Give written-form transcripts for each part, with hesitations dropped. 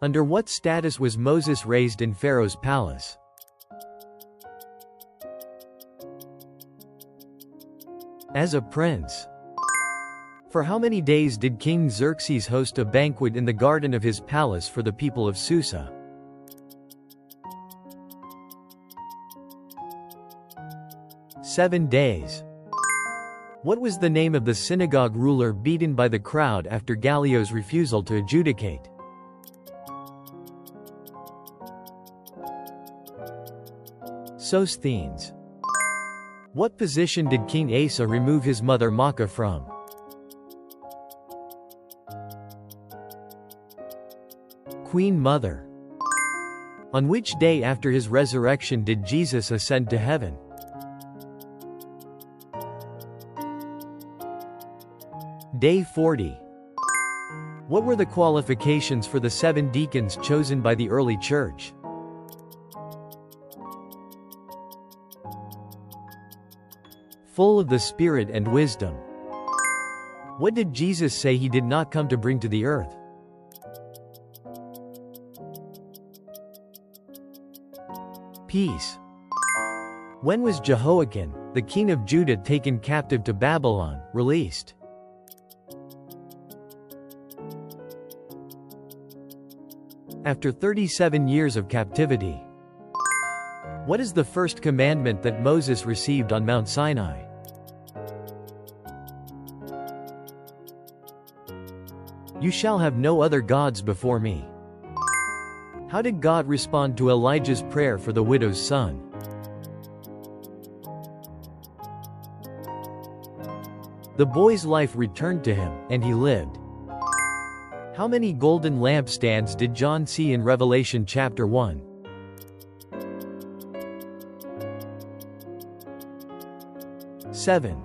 Under what status was Moses raised in Pharaoh's palace? As a prince. For how many days did King Xerxes host a banquet in the garden of his palace for the people of Susa? 7 days. What was the name of the synagogue ruler beaten by the crowd after Gallio's refusal to adjudicate? Sosthenes. What position did King Asa remove his mother Maacah from? Queen Mother. On which day after his resurrection did Jesus ascend to heaven? Day 40. What were the qualifications for the 7 deacons chosen by the early church? Full of the Spirit and wisdom. What did Jesus say he did not come to bring to the earth? Peace. When was Jehoiakim, the king of Judah, taken captive to Babylon, released? After 37 years of captivity. What is the first commandment that Moses received on Mount Sinai? You shall have no other gods before me. How did God respond to Elijah's prayer for the widow's son? The boy's life returned to him, and he lived. How many golden lampstands did John see in Revelation chapter 1? 7.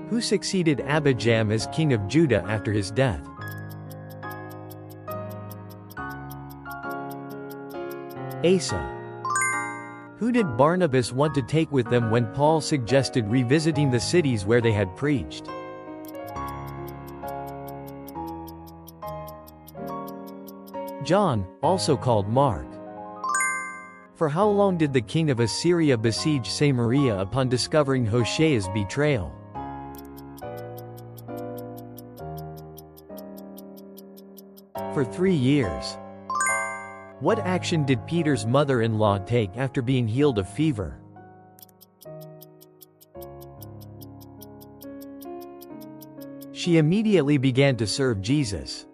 Who succeeded Abijam as king of Judah after his death? Asa. Who did Barnabas want to take with them when Paul suggested revisiting the cities where they had preached? John, also called Mark. For how long did the king of Assyria besiege Samaria upon discovering Hoshea's betrayal? For 3 years. What action did Peter's mother-in-law take after being healed of fever? She immediately began to serve Jesus.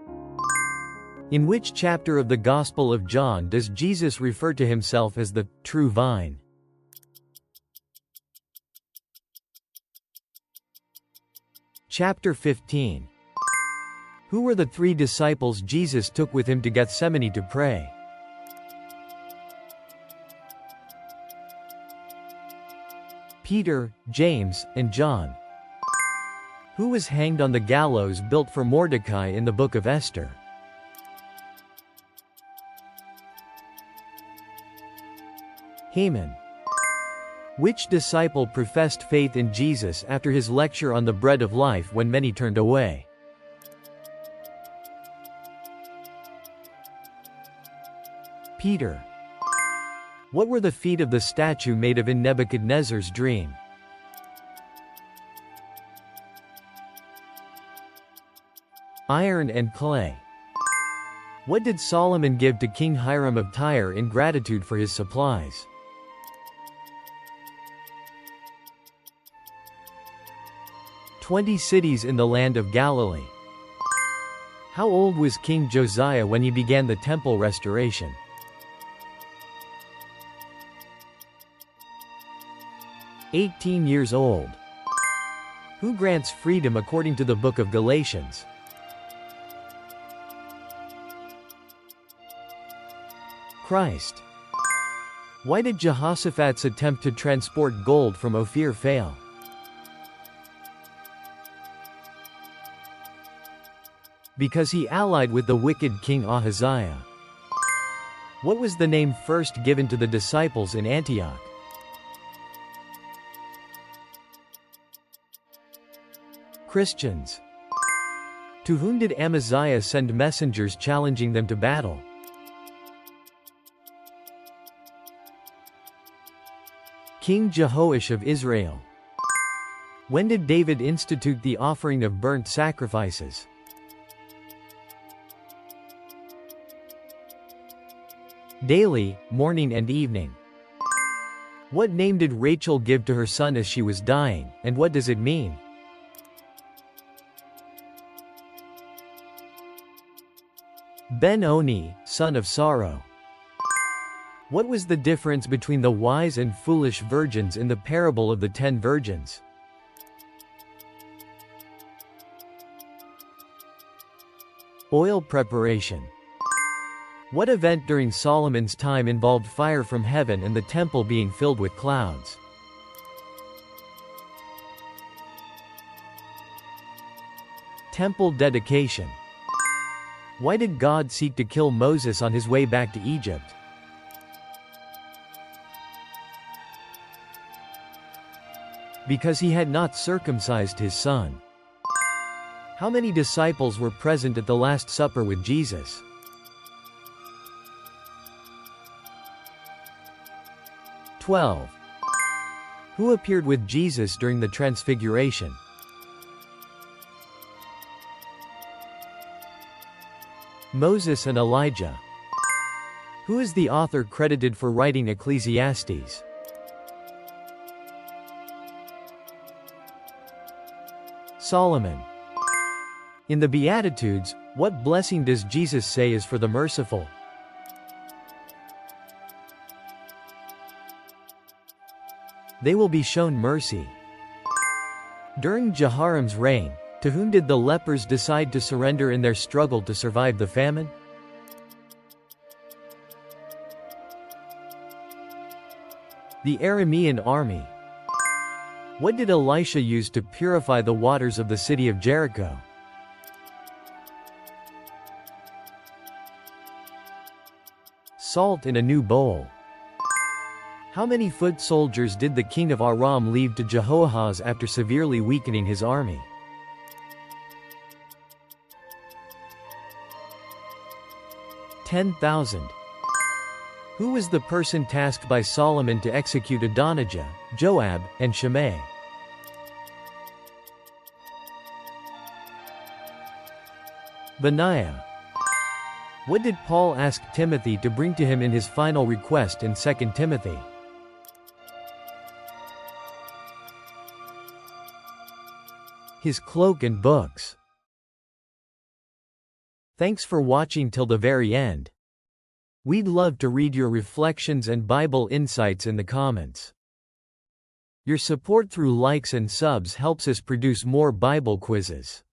In which chapter of the Gospel of John does Jesus refer to himself as the true vine? Chapter 15. Who were the 3 disciples Jesus took with him to Gethsemane to pray? Peter, James, and John. Who was hanged on the gallows built for Mordecai in the book of Esther? Haman. Which disciple professed faith in Jesus after his lecture on the bread of life when many turned away? Peter. What were the feet of the statue made of in Nebuchadnezzar's dream? Iron and clay. What did Solomon give to King Hiram of Tyre in gratitude for his supplies? "20 cities in the land of Galilee." How old was King Josiah when he began the temple restoration? 18 years old. Who grants freedom according to the book of Galatians? Christ. Why did Jehoshaphat's attempt to transport gold from Ophir fail? Because he allied with the wicked King Ahaziah. What was the name first given to the disciples in Antioch? Christians. To whom did Amaziah send messengers challenging them to battle? King Jehoash of Israel. When did David institute the offering of burnt sacrifices? Daily, morning and evening. What name did Rachel give to her son as she was dying, and what does it mean? Ben-Oni, son of sorrow. What was the difference between the wise and foolish virgins in the parable of the 10 virgins? Oil preparation. What event during Solomon's time involved fire from heaven and the temple being filled with clouds? Temple dedication. Why did God seek to kill Moses on his way back to Egypt? Because he had not circumcised his son. How many disciples were present at the Last Supper with Jesus? 12. Who appeared with Jesus during the Transfiguration? Moses and Elijah. Who is the author credited for writing Ecclesiastes? Solomon. In the Beatitudes, what blessing does Jesus say is for the merciful? They will be shown mercy. During Jehoram's reign, to whom did the lepers decide to surrender in their struggle to survive the famine? The Aramean army. What did Elisha use to purify the waters of the city of Jericho? Salt in a new bowl. How many foot soldiers did the king of Aram leave to Jehoahaz after severely weakening his army? 10,000. Who was the person tasked by Solomon to execute Adonijah, Joab, and Shimei? Benaiah. What did Paul ask Timothy to bring to him in his final request in 2 Timothy? His cloak and books. Thanks for watching till the very end. We'd love to read your reflections and Bible insights in the comments. Your support through likes and subs helps us produce more Bible quizzes.